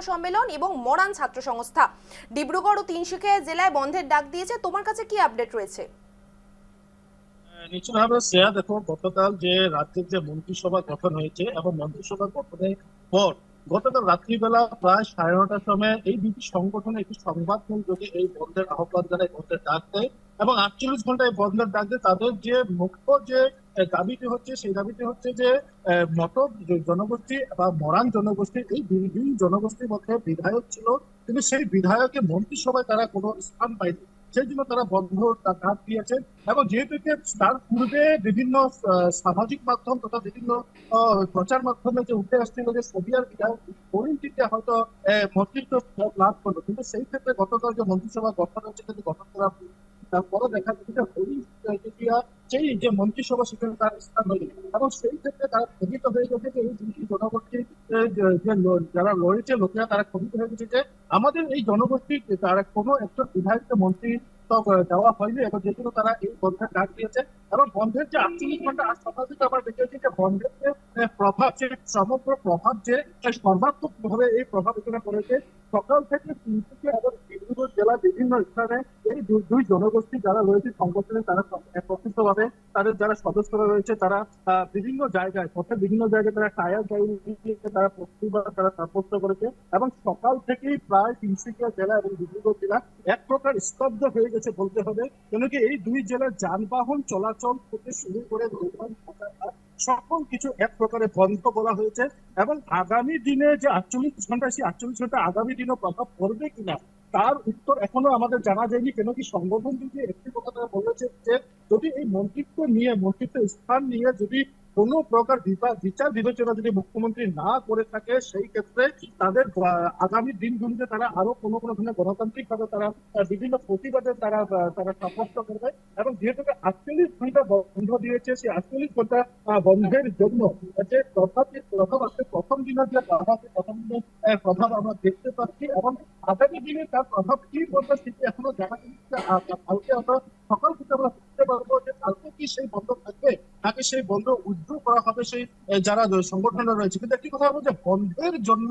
সম্মেলন এবং মরান ছাত্র সংস্থা ডিব্রুগড় ও তিনসুকিয়া জেলায় বন্ধের ডাক দিয়েছে। তোমার কাছে কি আপডেট রয়েছে? নিশ্চিতভাবে শ্রেয়া, দেখো, গতকাল যে রাজ্যের যে মন্ত্রিসভা গঠন হয়েছে এবং মন্ত্রিসভা গঠনের পর গতকাল রাত্রিবেলা প্রায় 9:30টার সময় এই দুটি সংগঠনে একটি সংবাদ যোগে এই বন্ধের আহ্বান জানায়, বন্ধের ডাক দেয় এবং 48 ঘন্টা এই বন্ধের ডাক দেয়। তাদের যে মুখ্য যে দাবিটি হচ্ছে, সেই দাবিটি হচ্ছে যে মটক জনগোষ্ঠী বা মরান জনগোষ্ঠী, এই দুই জনগোষ্ঠীর মধ্যে বিধায়ক ছিল, কিন্তু সেই বিধায়কের মন্ত্রিসভায় তারা কোনো স্থান পায়নি। সেই জন্য তারা বন্ধ ডাক দিয়েছে। এবং যেহেতু তার পূর্বে বিভিন্ন সামাজিক মাধ্যম তথা বিভিন্ন প্রচার মাধ্যমে যে উঠে আসছিল যে সোভিয়ার বিধায়ক পরিণতিতে হয়তো মন্ত্রিত্ব লাভ করলো, কিন্তু সেই ক্ষেত্রে গতকাল যে মন্ত্রিসভা গঠন হচ্ছে, কিন্তু গঠন করার তারপরে দেখা যাচ্ছে যে সেই যে মন্ত্রিসভা সেখানে তার স্থান হয়নি। এবং সেই ক্ষেত্রে তারা ক্ষোভিত হয়ে গেছে যে এই দুটি জনগোষ্ঠীর যারা রয়েছে লোকেরা, তারা ক্ষোভিত হয়ে গেছে যে আমাদের এই জনগোষ্ঠী তারা কোনো একজন বিধায়ককে মন্ত্রী দেওয়া হয়নি, এবং যে জন্য তারা এই বন্ধের ডাক দিয়েছে। এবং বন্ধের যে 48 ঘন্টা আজ সকাল থেকে আমরা দেখেছি যে বন্ধের যে প্রভাব, যে সমগ্র প্রভাব যে সর্বাত্মক ভাবে এই প্রভাব এখানে পড়েছে। সকাল থেকে তিনসুকিয়া এবং ডিব্রুগড় জেলা বিভিন্ন স্থানে এই দুই জনগোষ্ঠী যারা রয়েছে সংগঠনে, তারা একত্রিত ভাবে তাদের যারা সদস্যরা রয়েছে, তারা বিভিন্ন জায়গায় পথে বিভিন্ন জায়গায় তারা টায়ার গাড়ি তারা প্রতিবাদ তারা সাব্যস্ত করেছে। এবং সকাল থেকেই প্রায় তিনসুকিয়া জেলা এবং ডিব্রুগড় জেলা এক প্রকার স্তব্ধ হয়ে গেছে বলতে হবে, কেন কি এই দুই জেলার যানবাহন চলাচল থেকে শুরু করে সকল কিছু এক প্রকারে বন্ধ করা হয়েছে। এবং আগামী দিনে যে 48 ঘন্টা, সেই 48 ঘন্টা আগামী দিনও প্রভাব পড়বে কিনা তার উত্তর এখনো আমাদের জানা যায়নি, কেন কি সংগঠন যদি একটি কথা তারা বলেছে যে যদি এই মন্ত্রিত্ব স্থান নিয়ে যদি কোনো প্রকার বিচার বিবেচনা যদি মুখ্যমন্ত্রী না করে থাকে, সেই ক্ষেত্রে তাদের আগামী দিনগুলিতে তারা আরো কোনো কোনো ধরনের গণতান্ত্রিক ভাবে তারা বিভিন্ন প্রতিবাদে তারা তারা সাব্যস্ত করবে। এবং যেহেতু 48 ঘন্টা বন্ধ দিয়েছে, সেই 48 ঘন্টা বন্ধের জন্য যে প্রভাব আছে, প্রথম দিনের যে প্রভাব, প্রথম দিনের প্রভাব আমরা দেখতে পাচ্ছি। এবং আগামী দিনে তার প্রভাব কি বলতে সেটি এখনো জানা যাচ্ছে। কালকে আমরা সকাল থেকে আমরা বুঝতে পারবো যে কালকে কি সেই বন্ধ থাকবে নাকি সেই বন্ধ উইথড্র করা হবে সেই যারা সংগঠনরা রয়েছে। কিন্তু একটি কথা বলবো যে বন্ধের জন্য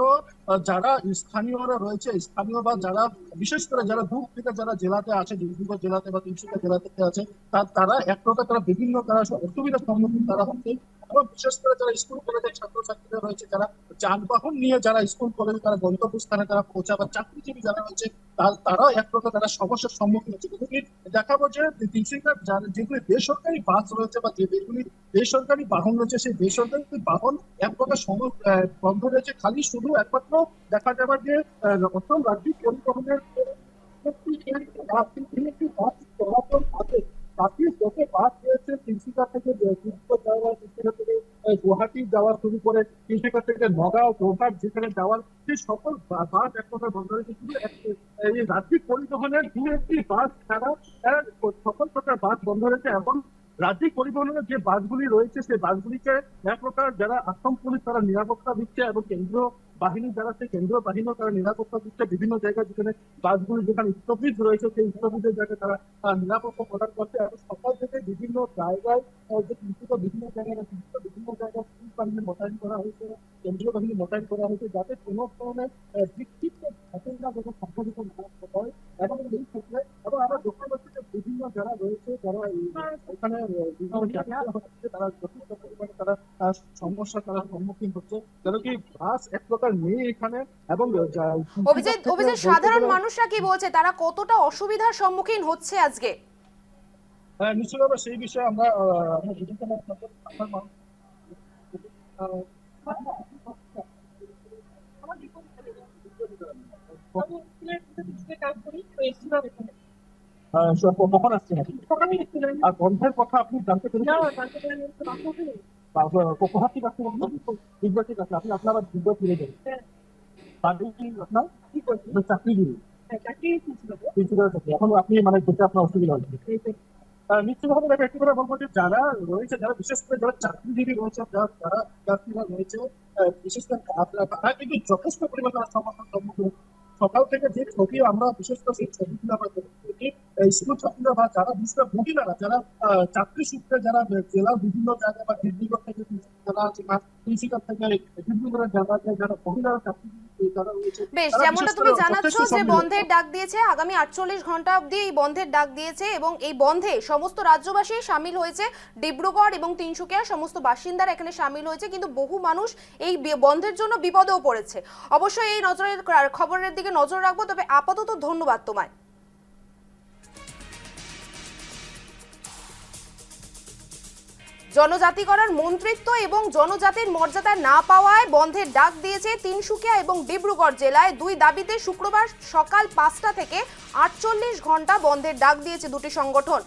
যারা স্থানীয়রা রয়েছে, স্থানীয় বা যারা বিশেষ করে যারা দূর থেকে যারা জেলাতে আছে, ডিব্রুগড় জেলাতে বা তিনসুকিয়া জেলা থেকে আছে, তারা এক প্রকার তারা বিভিন্ন তারা অসুবিধার সম্মুখীন তারা হচ্ছে। এবং বিশেষ করে যারা স্কুল কলেজের ছাত্রছাত্রীরা রয়েছে, যারা যানবাহন নিয়ে যারা স্কুল কলেজে তারা গন্তব্যস্থানে তারা পৌঁছা, বা চাকরিজীবী যারা রয়েছে, তারাও এক প্রকার তারা সমস্যার সম্মুখীন হচ্ছে। কিন্তু দেখাবো যে তিনসুকিয়া যেগুলি বেসরকারি বাস রয়েছে বা যেগুলি বেসরকারি বাহন রয়েছে, সেই বেসরকারি বাহন এক প্রকার বন্ধ রয়েছে। খালি শুধু একমাত্র দেখা যাবে যে অসম রাজ্যিক পরিবহনের বাস চলাচল আছে। বাকি যত বাস রয়েছে তিনসুকিয়া থেকে ডিব্রুগড় যাওয়া, তিনসুকিয়া থেকে গুয়াহাটি যাওয়া শুরু করে তিনসুকিয়া থেকে নগাঁও, যোরহাট যেখানে যাওয়ার, সেই সকল বাস এক প্রকার বন্ধ রয়েছে। শুধু এই রাজ্যিক পরিবহনের দু একটি বাস ছাড়া সকল প্রকার বাস বন্ধ রয়েছে। এবং রাজ্যিক পরিবহনের যে বাসগুলি রয়েছে, সেই বাসগুলিকে এক প্রকার যারা আসাম পুলিশ তারা নিরাপত্তা দিচ্ছে, এবং কেন্দ্রীয় বাহিনী যারা সেই কেন্দ্রীয় বাহিনীও তারা নিরাপত্তা দিচ্ছে। বিভিন্ন জায়গায় যেখানে বাসগুলি যেখানে স্টপেজ রয়েছে, সেই স্টপেজের জায়গায় তারা নিরাপত্তা প্রদান করছে। এবং সকাল থেকে বিভিন্ন জায়গায় যে বিভিন্ন জায়গায় বিভিন্ন জায়গায় পুলিশ বাহিনী মোতায়েন করা হয়েছে, কেন্দ্রীয় বাহিনী মোতায়েন করা হয়েছে, যাতে কোনো ধরনের বিক্ষিপ্ত ঘটনা যেন সংঘটিত না হয়। এবং এই ক্ষেত্রে এবং আমরা দেখতে পাচ্ছি যে বিভিন্ন যারা রয়েছে, যারা এখানে তারা যথেষ্ট পরিমাণে তারা সমস্যা তারা সম্মুখীন হচ্ছে, কেন কি বাস এক প্রকার নেই এখানে। এবং অভিজিৎ, সাধারণ মানুষরা কি বলছে, তারা কতটা অসুবিধার সম্মুখীন হচ্ছে আজকে? নিশ্চয়ভাবে সেই বিষয়ে আমরা কখন আসছেন আর বন্ধের কথা আপনি জানতে পেরেছেন? কোথা থেকে আসছেন? দিব্যা থেকে আসছে। আপনি আপনার দিব্যা ফিরে যাবেন। আপনার চাকরিজীবী এখন আপনি মানে যেটা আপনার অসুবিধা হচ্ছে নিশ্চিতভাবে দেখো, একটি কথা বলবো যে যারা রয়েছে, যারা বিশেষ করে যারা চাকরিজীবী রয়েছে, যারা চাকরিরা রয়েছে, বিশেষ করে তারা কিন্তু যথেষ্ট পরিমাণে তারা সমস্যার সম্মুখীন। সকাল থেকে যে ছবি আমরা বিশেষ করে সেই ছবিগুলো আমরা দেখি, স্কুল ছাত্রীরা বা যারা বিশেষ করে মহিলারা যারা চাকরি সূত্রে যারা জেলার বিভিন্ন জায়গায় বা ডিব্রুগড় থেকে যারা আছে বা তিনসুকিয়া থেকে ডিব্রুগড়ের জায়গায় যারা মহিলারা চাকরি যারা রয়েছে বেশ, তারা যেমনটা বিশেষ তুমি করে জানাচ্ছ যথেষ্ট যে সম্মিলিত। বন্ধের ডাক দিয়েছে, আগামী 48 ঘন্টা অবধি এই বন্ধের ডাক দিয়েছে এবং এই বন্ধে সমস্ত রাজ্যবাসী সামিল হয়েছে। ডিব্রুগড় এবং তিনসুকিয়ার সমস্ত বাসিন্দারা এখানে সামিল হয়েছে, কিন্তু বহু মানুষ এই বন্ধের জন্য বিপদেও পড়েছে। অবশ্যই এই খবরের দিকে নজর রাখবো। তবে আপাতত ধন্যবাদ তোমায়। জনজাতি করার মন্ত্রিত্ব এবং জনজাতির মর্যাদা না পাওয়ায় বন্ধের ডাক দিয়েছে তিনসুকিয়া এবং ডিব্রুগড় জেলায়। দুই দাবিতে শুক্রবার সকাল 5টা থেকে 48 ঘন্টা বন্ধের ডাক দিয়েছে দুটি সংগঠন।